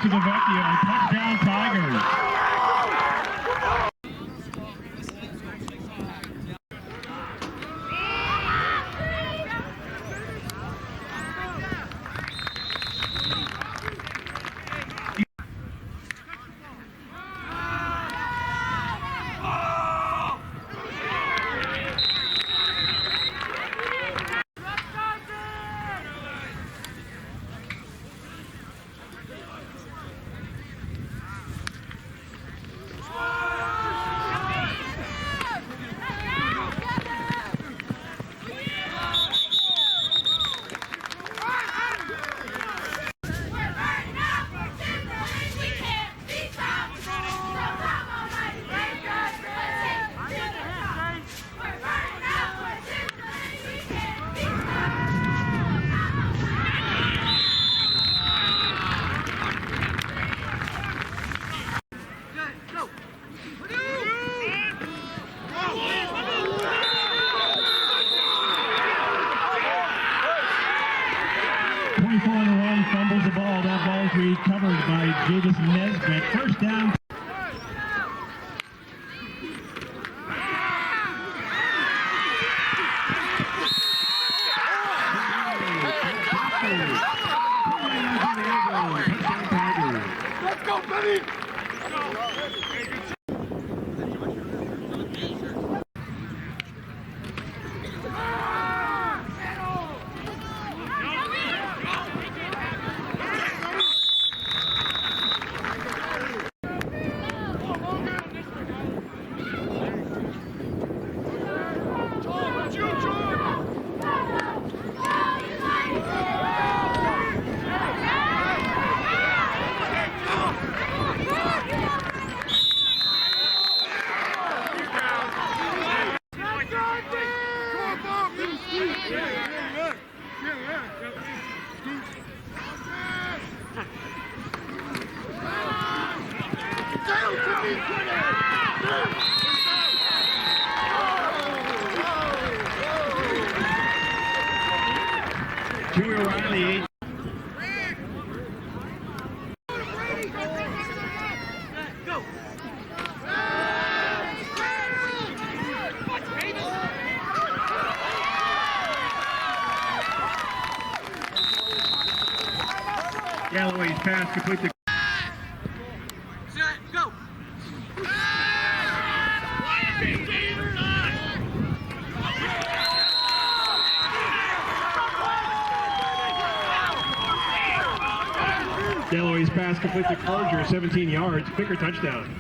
To the Vecchio, touchdown Tigers. Fumbles the ball. That ball is recovered by Davis Nesbitt. First down. Let's go, buddy! Joey O'Reilly. Galloway's pass complete to Go! Galloway's pass complete to Crozier, 17 yards, Picker touchdown.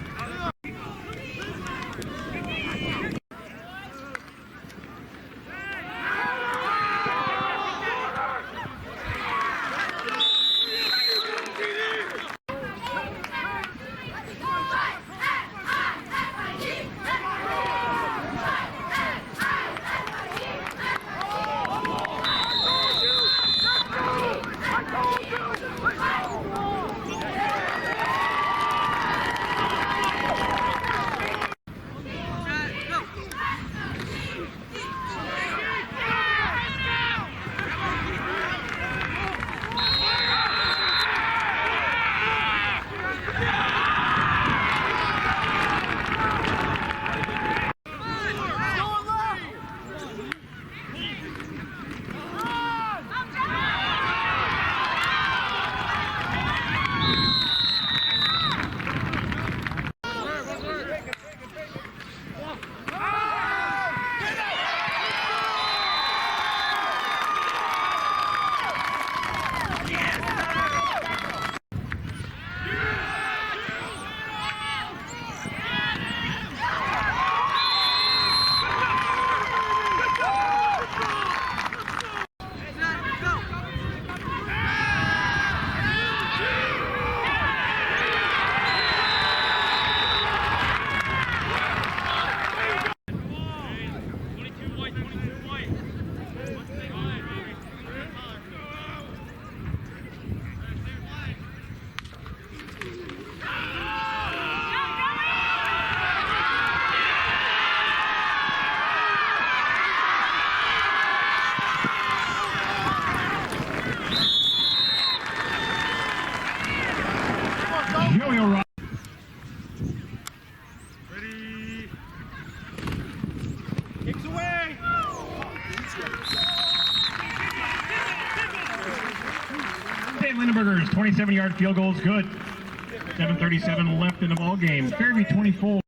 7-yard field goal is good. 7:37 left in the ball game. Fairview 24.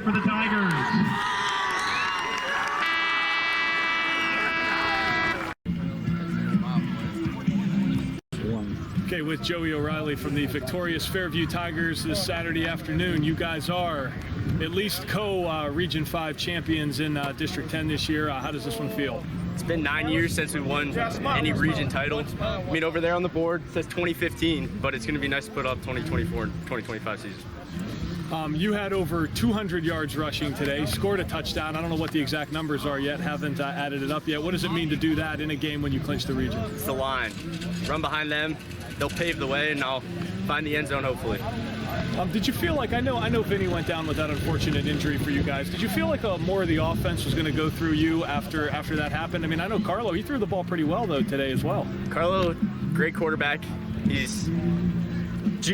For the Tigers. Okay, with Joey O'Reilly from the victorious Fairview Tigers this Saturday afternoon. You guys are at least co-Region 5 champions in District 10 this year. How does this one feel? It's been 9 years since we won any region title. I mean, over there on the board it says 2015, but it's going to be nice to put up 2024 and 2025 season. You had over 200 yards rushing today, scored a touchdown. I don't know what the exact numbers are yet, haven't added it up yet. What does it mean to do that in a game when you clinch the region? It's the line. Run behind them, they'll pave the way, and I'll find the end zone hopefully. Did you feel like, I know Vinny went down with that unfortunate injury for you guys. Did you feel like more of the offense was going to go through you after that happened? I mean, I know Carlo, he threw the ball pretty well though today as well. Carlo, great quarterback. He's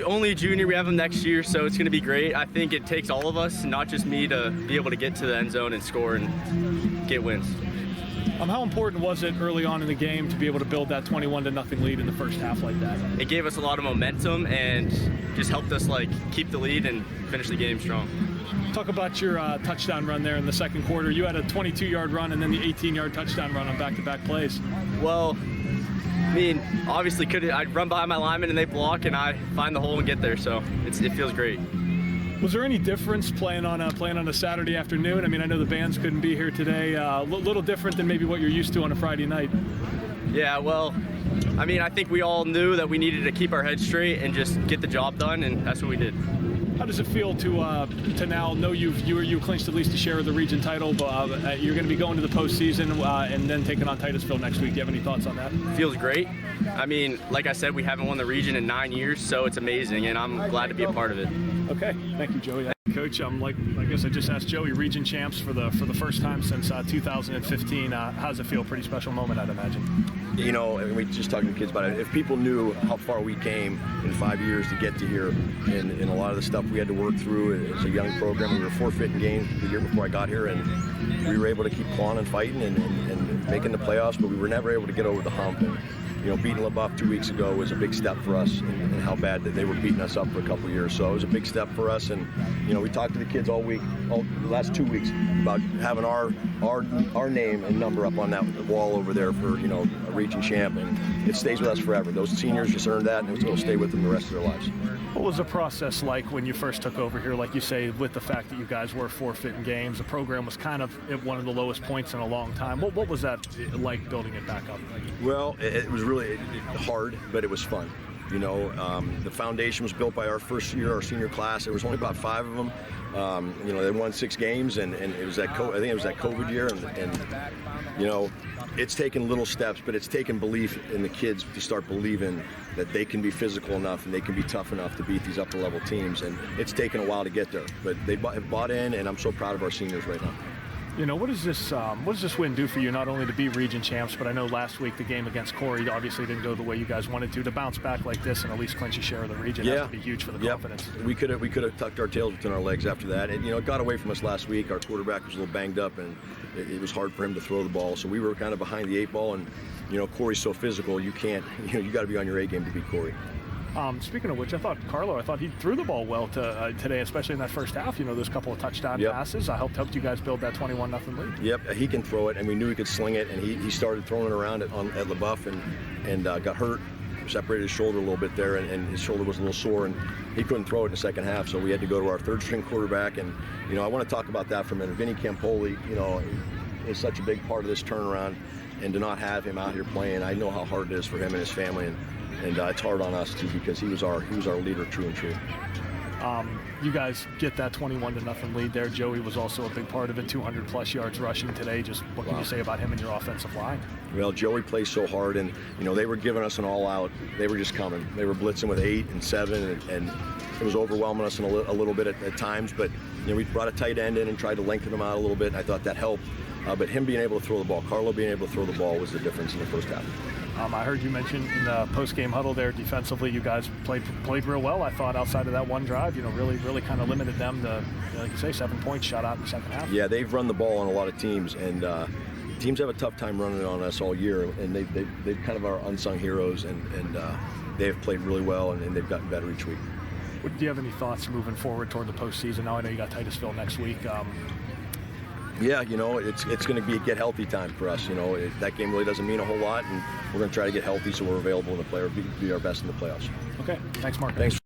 only a junior. We have him next year, so it's going to be great. I think it takes all of us, not just me, to be able to get to the end zone and score and get wins. How important was it early on in the game to be able to build that 21-0 lead in the first half like that? It gave us a lot of momentum and just helped us keep the lead and finish the game strong. Talk about your touchdown run there in the second quarter. You had a 22-yard run and then the 18-yard touchdown run on back-to-back plays. Well, I mean, obviously I'd run by my lineman and they block and I find the hole and get there, so it feels great. Was there any difference playing on a Saturday afternoon? I mean, I know the bands couldn't be here today. A little different than maybe what you're used to on a Friday night. Yeah, well, I mean, I think we all knew that we needed to keep our heads straight and just get the job done, and that's what we did. How does it feel to now know you clinched at least a share of the region title? You're going to be going to the postseason and then taking on Titusville next week. Do you have any thoughts on that? Feels great. I mean, like I said, we haven't won the region in 9 years, so it's amazing, and I'm glad to be a part of it. Okay, thank you, Joey. Coach, like I guess I just asked Joey, region champs for the first time since 2015. How does it feel? Pretty special moment, I'd imagine. You know, and we just talking to kids about it. If people knew how far we came in 5 years to get to here, and a lot of the stuff we had to work through as a young program, we were forfeiting games the year before I got here, and we were able to keep clawing and fighting and making the playoffs, but we were never able to get over the hump. And you know, beating LaBeouf 2 weeks ago was a big step for us, and how bad that they were beating us up for a couple of years. So it was a big step for us, and you know, we talked to the kids all the last 2 weeks about having our name and number up on that wall over there for, you know, a region champ, and it stays with us forever. Those seniors just earned that, and it's going to stay with them the rest of their lives. What was the process like when you first took over here? Like you say, with the fact that you guys were forfeiting games, the program was kind of at one of the lowest points in a long time. What was that like, building it back up? Well, it was really hard, but it was fun. You know, the foundation was built by our first year, our senior class. There was only about 5 of them. You know, they won 6 games, and it was I think it was that COVID year, and you know, it's taken little steps, but it's taken belief in the kids to start believing that they can be physical enough and they can be tough enough to beat these upper level teams, and it's taken a while to get there, but they have bought in, and I'm so proud of our seniors right now. You know, what does this win do for you, not only to be region champs, but I know last week the game against Corey obviously didn't go the way you guys wanted to bounce back like this and at least clinch a share of the region. That would be huge for the confidence. We could have tucked our tails between our legs after that, and you know, it got away from us last week. Our quarterback was a little banged up, and it was hard for him to throw the ball, so we were kind of behind the 8 ball, and you know, Corey's so physical, you got to be on your A game to beat Corey. Speaking of which, I thought he threw the ball well today, especially in that first half. You know, those couple of touchdown passes helped you guys build that 21-0 lead. Yep, he can throw it, and we knew he could sling it, and he started throwing it around at LaBeouf and got hurt, separated his shoulder a little bit there, and his shoulder was a little sore, and he couldn't throw it in the second half, so we had to go to our third-string quarterback, and you know, I want to talk about that for a minute. Vinny Campoli, you know, is such a big part of this turnaround, and to not have him out here playing, I know how hard it is for him and his family, and it's hard on us too, because he was our leader, true and true. You guys get that 21-0 lead there. Joey was also a big part of it, 200-plus yards rushing today. Just what can you say about him and your offensive line? Well, Joey plays so hard, and they were giving us an all-out. They were just coming. They were blitzing with 8 and 7, and it was overwhelming us a little bit at times. But we brought a tight end in and tried to lengthen them out a little bit, and I thought that helped. But him being able to throw the ball, Carlo being able to throw the ball was the difference in the first half. I heard you mention in the post-game huddle there, defensively, you guys played real well. I thought outside of that one drive, really kind of limited them to, like you say, 7 points shot out in the second half. Yeah, they've run the ball on a lot of teams, and teams have a tough time running it on us all year, and they've kind of our unsung heroes, and they've played really well, and they've gotten better each week. Do you have any thoughts moving forward toward the postseason? Now I know you got Titusville next week. Yeah, it's going to be a get healthy time for us. That game really doesn't mean a whole lot, and we're going to try to get healthy so we're available in the playoffs, be our best in the playoffs. Okay, thanks, Mark. Thanks.